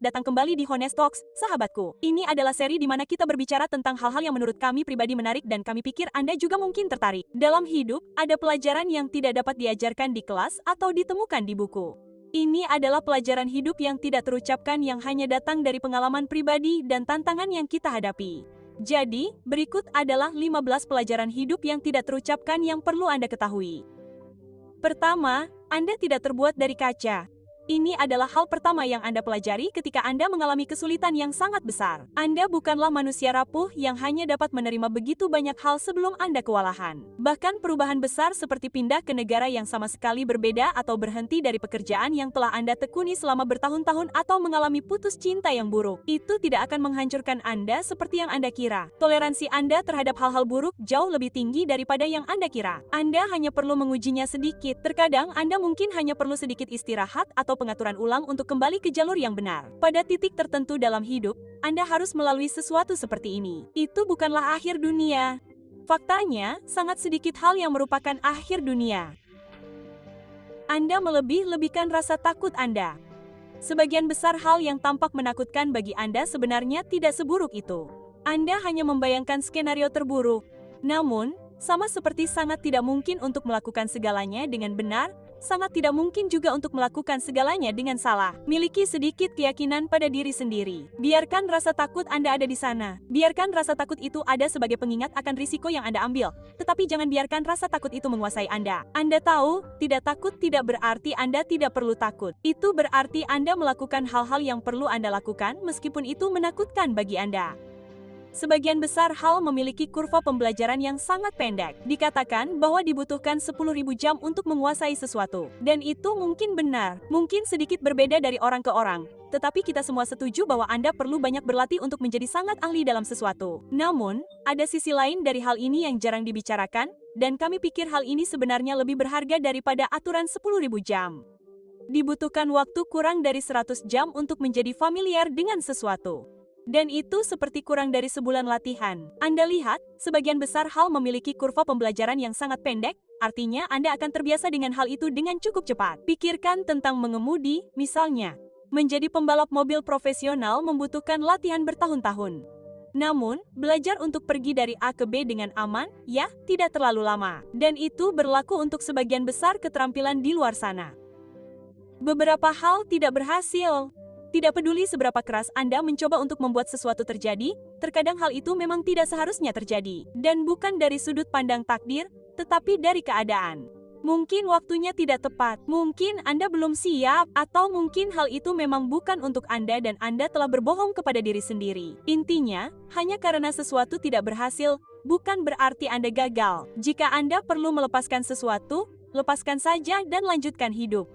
datang kembali di Honest Talks, sahabatku. Ini adalah seri di mana kita berbicara tentang hal-hal yang menurut kami pribadi menarik dan kami pikir Anda juga mungkin tertarik. Dalam hidup, ada pelajaran yang tidak dapat diajarkan di kelas atau ditemukan di buku. Ini adalah pelajaran hidup yang tidak terucapkan yang hanya datang dari pengalaman pribadi dan tantangan yang kita hadapi. Jadi, berikut adalah 15 pelajaran hidup yang tidak terucapkan yang perlu Anda ketahui. Pertama, Anda tidak terbuat dari kaca. Ini adalah hal pertama yang Anda pelajari ketika Anda mengalami kesulitan yang sangat besar. Anda bukanlah manusia rapuh yang hanya dapat menerima begitu banyak hal sebelum Anda kewalahan. Bahkan perubahan besar seperti pindah ke negara yang sama sekali berbeda atau berhenti dari pekerjaan yang telah Anda tekuni selama bertahun-tahun atau mengalami putus cinta yang buruk, itu tidak akan menghancurkan Anda seperti yang Anda kira. Toleransi Anda terhadap hal-hal buruk jauh lebih tinggi daripada yang Anda kira. Anda hanya perlu mengujinya sedikit. Terkadang Anda mungkin hanya perlu sedikit istirahat atau pengaturan ulang untuk kembali ke jalur yang benar. Pada titik tertentu dalam hidup, Anda harus melalui sesuatu seperti ini. Itu bukanlah akhir dunia. Faktanya, sangat sedikit hal yang merupakan akhir dunia. Anda melebih-lebihkan rasa takut Anda. Sebagian besar hal yang tampak menakutkan bagi Anda sebenarnya tidak seburuk itu. Anda hanya membayangkan skenario terburuk. Namun, sama seperti sangat tidak mungkin untuk melakukan segalanya dengan benar, sangat tidak mungkin juga untuk melakukan segalanya dengan salah. Miliki sedikit keyakinan pada diri sendiri. Biarkan rasa takut Anda ada di sana. Biarkan rasa takut itu ada sebagai pengingat akan risiko yang Anda ambil. Tetapi jangan biarkan rasa takut itu menguasai Anda. Anda tahu, tidak takut tidak berarti Anda tidak perlu takut. Itu berarti Anda melakukan hal-hal yang perlu Anda lakukan meskipun itu menakutkan bagi Anda. Sebagian besar hal memiliki kurva pembelajaran yang sangat pendek. Dikatakan bahwa dibutuhkan 10.000 jam untuk menguasai sesuatu. Dan itu mungkin benar. Mungkin sedikit berbeda dari orang ke orang. Tetapi kita semua setuju bahwa Anda perlu banyak berlatih untuk menjadi sangat ahli dalam sesuatu. Namun, ada sisi lain dari hal ini yang jarang dibicarakan, dan kami pikir hal ini sebenarnya lebih berharga daripada aturan 10.000 jam. Dibutuhkan waktu kurang dari 100 jam untuk menjadi familiar dengan sesuatu. Dan itu seperti kurang dari sebulan latihan. Anda lihat, sebagian besar hal memiliki kurva pembelajaran yang sangat pendek, artinya Anda akan terbiasa dengan hal itu dengan cukup cepat. Pikirkan tentang mengemudi, misalnya. Menjadi pembalap mobil profesional membutuhkan latihan bertahun-tahun. Namun, belajar untuk pergi dari A ke B dengan aman, ya, tidak terlalu lama. Dan itu berlaku untuk sebagian besar keterampilan di luar sana. Beberapa hal tidak berhasil. Tidak peduli seberapa keras Anda mencoba untuk membuat sesuatu terjadi, terkadang hal itu memang tidak seharusnya terjadi. Dan bukan dari sudut pandang takdir, tetapi dari keadaan. Mungkin waktunya tidak tepat, mungkin Anda belum siap, atau mungkin hal itu memang bukan untuk Anda dan Anda telah berbohong kepada diri sendiri. Intinya, hanya karena sesuatu tidak berhasil, bukan berarti Anda gagal. Jika Anda perlu melepaskan sesuatu, lepaskan saja dan lanjutkan hidup.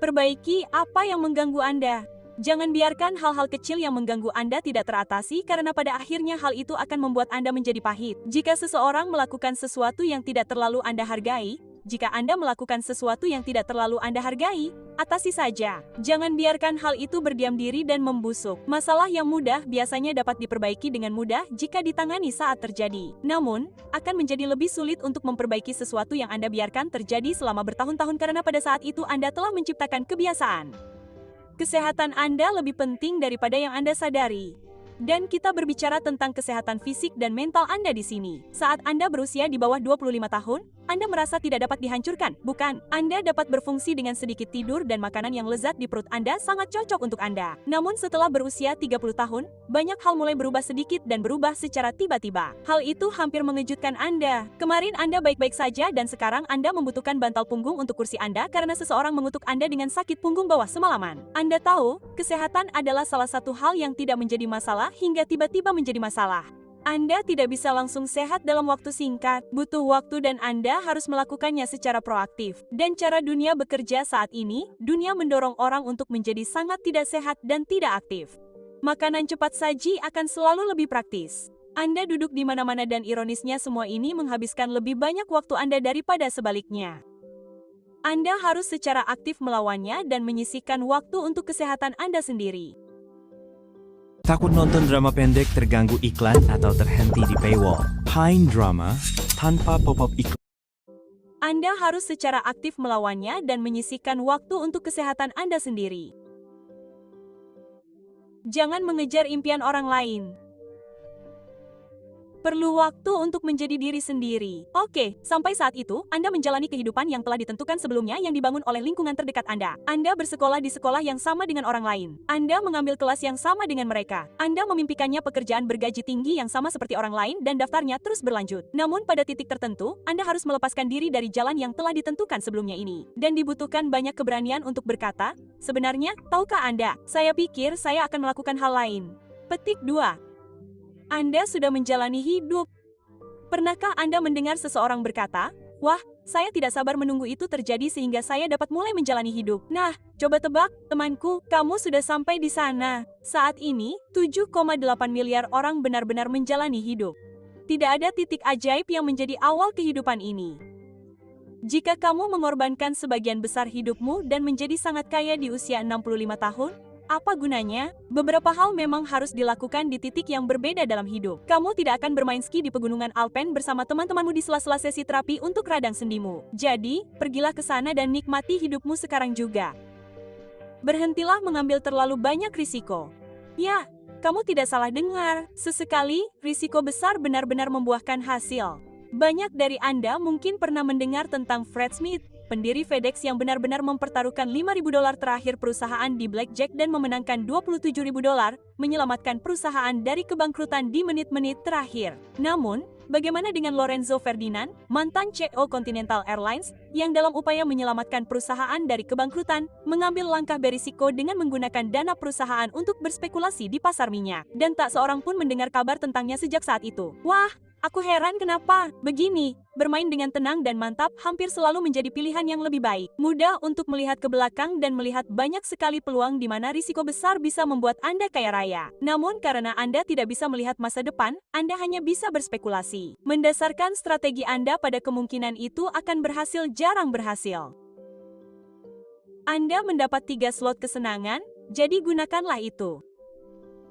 Perbaiki apa yang mengganggu Anda. Jangan biarkan hal-hal kecil yang mengganggu Anda tidak teratasi karena pada akhirnya hal itu akan membuat Anda menjadi pahit. Jika seseorang melakukan sesuatu yang tidak terlalu Anda hargai, jika Anda melakukan sesuatu yang tidak terlalu Anda hargai, atasi saja. Jangan biarkan hal itu berdiam diri dan membusuk. Masalah yang mudah biasanya dapat diperbaiki dengan mudah jika ditangani saat terjadi. Namun, akan menjadi lebih sulit untuk memperbaiki sesuatu yang Anda biarkan terjadi selama bertahun-tahun karena pada saat itu Anda telah menciptakan kebiasaan. Kesehatan Anda lebih penting daripada yang Anda sadari. Dan kita berbicara tentang kesehatan fisik dan mental Anda di sini. Saat Anda berusia di bawah 25 tahun, Anda merasa tidak dapat dihancurkan, bukan? Anda dapat berfungsi dengan sedikit tidur dan makanan yang lezat di perut Anda sangat cocok untuk Anda. Namun setelah berusia 30 tahun, banyak hal mulai berubah sedikit dan berubah secara tiba-tiba. Hal itu hampir mengejutkan Anda. Kemarin Anda baik-baik saja dan sekarang Anda membutuhkan bantal punggung untuk kursi Anda karena seseorang mengutuk Anda dengan sakit punggung bawah semalaman. Anda tahu, kesehatan adalah salah satu hal yang tidak menjadi masalah hingga tiba-tiba menjadi masalah. Anda tidak bisa langsung sehat dalam waktu singkat, butuh waktu dan Anda harus melakukannya secara proaktif. Dan cara dunia bekerja saat ini, dunia mendorong orang untuk menjadi sangat tidak sehat dan tidak aktif. Makanan cepat saji akan selalu lebih praktis. Anda duduk di mana-mana dan ironisnya semua ini menghabiskan lebih banyak waktu Anda daripada sebaliknya. Anda harus secara aktif melawannya dan menyisihkan waktu untuk kesehatan Anda sendiri. Takut nonton drama pendek terganggu iklan atau terhenti di paywall? Pine Drama, tanpa pop-up iklan. Anda harus secara aktif melawannya dan menyisihkan waktu untuk kesehatan Anda sendiri. Jangan mengejar impian orang lain. Perlu waktu untuk menjadi diri sendiri. Oke, sampai saat itu, Anda menjalani kehidupan yang telah ditentukan sebelumnya yang dibangun oleh lingkungan terdekat Anda. Anda bersekolah di sekolah yang sama dengan orang lain. Anda mengambil kelas yang sama dengan mereka. Anda memimpikannya pekerjaan bergaji tinggi yang sama seperti orang lain dan daftarnya terus berlanjut. Namun pada titik tertentu, Anda harus melepaskan diri dari jalan yang telah ditentukan sebelumnya ini. Dan dibutuhkan banyak keberanian untuk berkata, sebenarnya, tahukah Anda, saya pikir saya akan melakukan hal lain. Petik 2. Anda sudah menjalani hidup. Pernahkah Anda mendengar seseorang berkata, "Wah, saya tidak sabar menunggu itu terjadi sehingga saya dapat mulai menjalani hidup." Nah, coba tebak, temanku, kamu sudah sampai di sana. Saat ini, 7,8 miliar orang benar-benar menjalani hidup. Tidak ada titik ajaib yang menjadi awal kehidupan ini. Jika kamu mengorbankan sebagian besar hidupmu dan menjadi sangat kaya di usia 65 tahun, apa gunanya? Beberapa hal memang harus dilakukan di titik yang berbeda dalam hidup. Kamu tidak akan bermain ski di pegunungan Alpen bersama teman-temanmu di sela-sela sesi terapi untuk radang sendimu. Jadi, pergilah ke sana dan nikmati hidupmu sekarang juga. Berhentilah mengambil terlalu banyak risiko. Ya, kamu tidak salah dengar. Sesekali, risiko besar benar-benar membuahkan hasil. Banyak dari Anda mungkin pernah mendengar tentang Fred Smith, pendiri FedEx yang benar-benar mempertaruhkan $5.000 terakhir perusahaan di blackjack dan memenangkan $27.000, menyelamatkan perusahaan dari kebangkrutan di menit-menit terakhir. Namun, bagaimana dengan Lorenzo Ferdinand, mantan CEO Continental Airlines, yang dalam upaya menyelamatkan perusahaan dari kebangkrutan, mengambil langkah berisiko dengan menggunakan dana perusahaan untuk berspekulasi di pasar minyak. Dan tak seorang pun mendengar kabar tentangnya sejak saat itu. Wah! Aku heran kenapa. Begini, bermain dengan tenang dan mantap hampir selalu menjadi pilihan yang lebih baik. Mudah untuk melihat ke belakang dan melihat banyak sekali peluang di mana risiko besar bisa membuat Anda kaya raya. Namun karena Anda tidak bisa melihat masa depan, Anda hanya bisa berspekulasi. Mendasarkan strategi Anda pada kemungkinan itu akan berhasil jarang berhasil. Anda mendapat 3 slot kesenangan, jadi gunakanlah itu.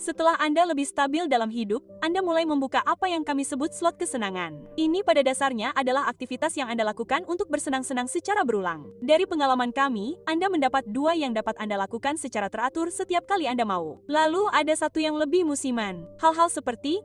Setelah Anda lebih stabil dalam hidup, Anda mulai membuka apa yang kami sebut slot kesenangan. Ini pada dasarnya adalah aktivitas yang Anda lakukan untuk bersenang-senang secara berulang. Dari pengalaman kami, Anda mendapat 2 yang dapat Anda lakukan secara teratur setiap kali Anda mau. Lalu ada 1 yang lebih musiman. Hal-hal seperti,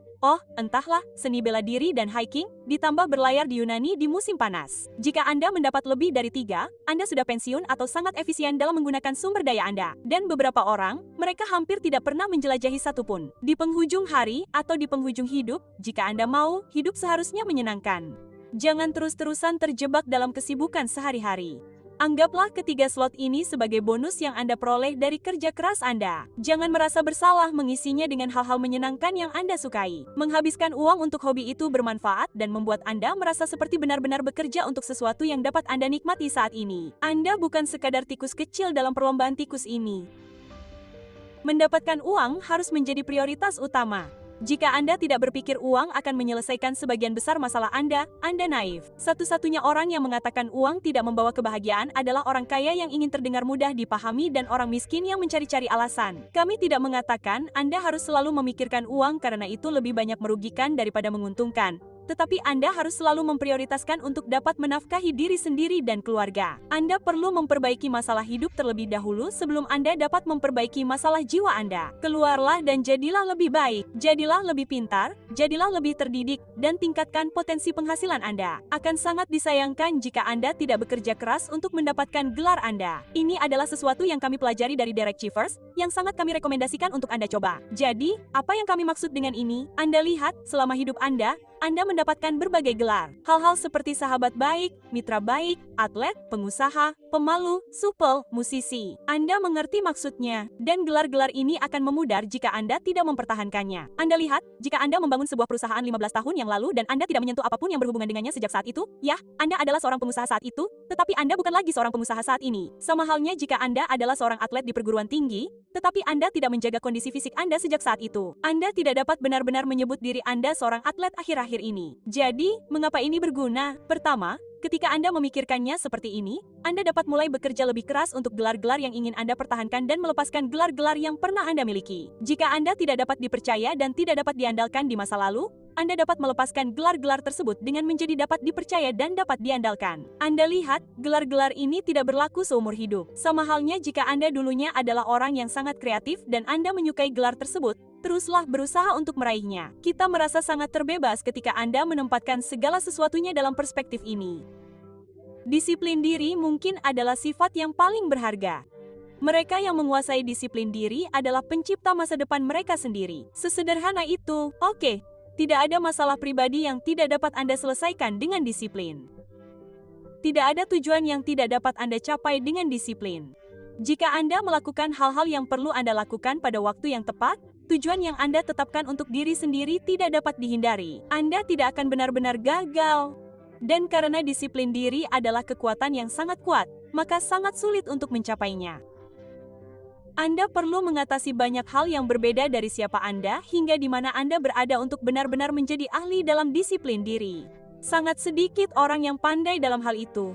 entahlah, seni bela diri dan hiking, ditambah berlayar di Yunani di musim panas. Jika Anda mendapat lebih dari 3, Anda sudah pensiun atau sangat efisien dalam menggunakan sumber daya Anda. Dan beberapa orang, mereka hampir tidak pernah menjelajahi satupun. Di penghujung hari atau di penghujung hidup, jika Anda mau, hidup seharusnya menyenangkan. Jangan terus-terusan terjebak dalam kesibukan sehari-hari. Anggaplah ketiga slot ini sebagai bonus yang Anda peroleh dari kerja keras Anda. Jangan merasa bersalah mengisinya dengan hal-hal menyenangkan yang Anda sukai. Menghabiskan uang untuk hobi itu bermanfaat dan membuat Anda merasa seperti benar-benar bekerja untuk sesuatu yang dapat Anda nikmati saat ini. Anda bukan sekadar tikus kecil dalam perlombaan tikus ini. Mendapatkan uang harus menjadi prioritas utama. Jika Anda tidak berpikir uang akan menyelesaikan sebagian besar masalah Anda naif. Satu-satunya orang yang mengatakan uang tidak membawa kebahagiaan adalah orang kaya yang ingin terdengar mudah dipahami dan orang miskin yang mencari-cari alasan. Kami tidak mengatakan Anda harus selalu memikirkan uang karena itu lebih banyak merugikan daripada menguntungkan. Tetapi Anda harus selalu memprioritaskan untuk dapat menafkahi diri sendiri dan keluarga. Anda perlu memperbaiki masalah hidup terlebih dahulu sebelum Anda dapat memperbaiki masalah jiwa Anda. Keluarlah dan jadilah lebih baik, jadilah lebih pintar, jadilah lebih terdidik, dan tingkatkan potensi penghasilan Anda. Akan sangat disayangkan jika Anda tidak bekerja keras untuk mendapatkan gelar Anda. Ini adalah sesuatu yang kami pelajari dari Derek Chivers, yang sangat kami rekomendasikan untuk Anda coba. Jadi, apa yang kami maksud dengan ini? Anda lihat, selama hidup Anda mendapatkan berbagai gelar. Hal-hal seperti sahabat baik, mitra baik, atlet, pengusaha, pemalu, supel, musisi. Anda mengerti maksudnya, dan gelar-gelar ini akan memudar jika Anda tidak mempertahankannya. Anda lihat, jika Anda membangun sebuah perusahaan 15 tahun yang lalu dan Anda tidak menyentuh apapun yang berhubungan dengannya sejak saat itu, ya, Anda adalah seorang pengusaha saat itu, tetapi Anda bukan lagi seorang pengusaha saat ini. Sama halnya jika Anda adalah seorang atlet di perguruan tinggi, tetapi Anda tidak menjaga kondisi fisik Anda sejak saat itu. Anda tidak dapat benar-benar menyebut diri Anda seorang atlet akhir-akhir ini. Jadi, mengapa ini berguna? Pertama, Ketika Anda memikirkannya seperti ini, Anda dapat mulai bekerja lebih keras untuk gelar-gelar yang ingin Anda pertahankan dan melepaskan gelar-gelar yang pernah Anda miliki. Jika Anda tidak dapat dipercaya dan tidak dapat diandalkan di masa lalu, Anda dapat melepaskan gelar-gelar tersebut dengan menjadi dapat dipercaya dan dapat diandalkan. Anda lihat, gelar-gelar ini tidak berlaku seumur hidup. Sama halnya jika Anda dulunya adalah orang yang sangat kreatif dan Anda menyukai gelar tersebut, teruslah berusaha untuk meraihnya. Kita merasa sangat terbebas ketika Anda menempatkan segala sesuatunya dalam perspektif ini. Disiplin diri mungkin adalah sifat yang paling berharga. Mereka yang menguasai disiplin diri adalah pencipta masa depan mereka sendiri. Sesederhana itu, oke. Tidak ada masalah pribadi yang tidak dapat Anda selesaikan dengan disiplin. Tidak ada tujuan yang tidak dapat Anda capai dengan disiplin. Jika Anda melakukan hal-hal yang perlu Anda lakukan pada waktu yang tepat, tujuan yang Anda tetapkan untuk diri sendiri tidak dapat dihindari. Anda tidak akan benar-benar gagal. Dan karena disiplin diri adalah kekuatan yang sangat kuat, maka sangat sulit untuk mencapainya. Anda perlu mengatasi banyak hal yang berbeda dari siapa Anda hingga di mana Anda berada untuk benar-benar menjadi ahli dalam disiplin diri. Sangat sedikit orang yang pandai dalam hal itu.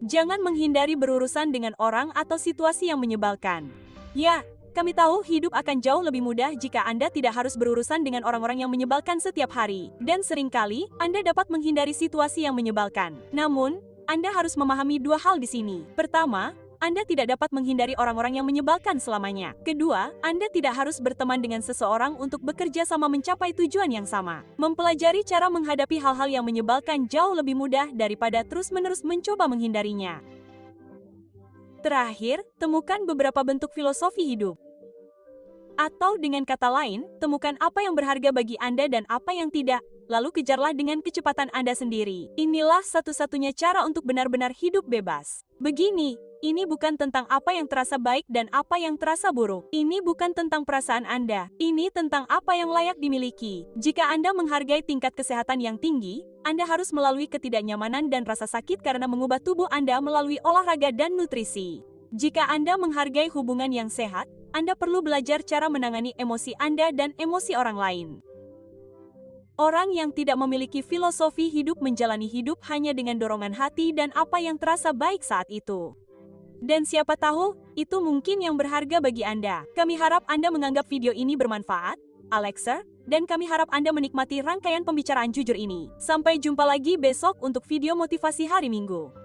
Jangan menghindari berurusan dengan orang atau situasi yang menyebalkan. Ya, kami tahu hidup akan jauh lebih mudah jika Anda tidak harus berurusan dengan orang-orang yang menyebalkan setiap hari. Dan seringkali, Anda dapat menghindari situasi yang menyebalkan. Namun, Anda harus memahami dua hal di sini. Pertama, Anda tidak dapat menghindari orang-orang yang menyebalkan selamanya. Kedua, Anda tidak harus berteman dengan seseorang untuk bekerja sama mencapai tujuan yang sama. Mempelajari cara menghadapi hal-hal yang menyebalkan jauh lebih mudah daripada terus-menerus mencoba menghindarinya. Terakhir, temukan beberapa bentuk filosofi hidup. Atau dengan kata lain, temukan apa yang berharga bagi Anda dan apa yang tidak, lalu kejarlah dengan kecepatan Anda sendiri. Inilah satu-satunya cara untuk benar-benar hidup bebas. Begini, ini bukan tentang apa yang terasa baik dan apa yang terasa buruk. Ini bukan tentang perasaan Anda. Ini tentang apa yang layak dimiliki. Jika Anda menghargai tingkat kesehatan yang tinggi, Anda harus melalui ketidaknyamanan dan rasa sakit karena mengubah tubuh Anda melalui olahraga dan nutrisi. Jika Anda menghargai hubungan yang sehat, Anda perlu belajar cara menangani emosi Anda dan emosi orang lain. Orang yang tidak memiliki filosofi hidup menjalani hidup hanya dengan dorongan hati dan apa yang terasa baik saat itu. Dan siapa tahu, itu mungkin yang berharga bagi Anda. Kami harap Anda menganggap video ini bermanfaat, Alexa, dan kami harap Anda menikmati rangkaian pembicaraan jujur ini. Sampai jumpa lagi besok untuk video motivasi hari Minggu.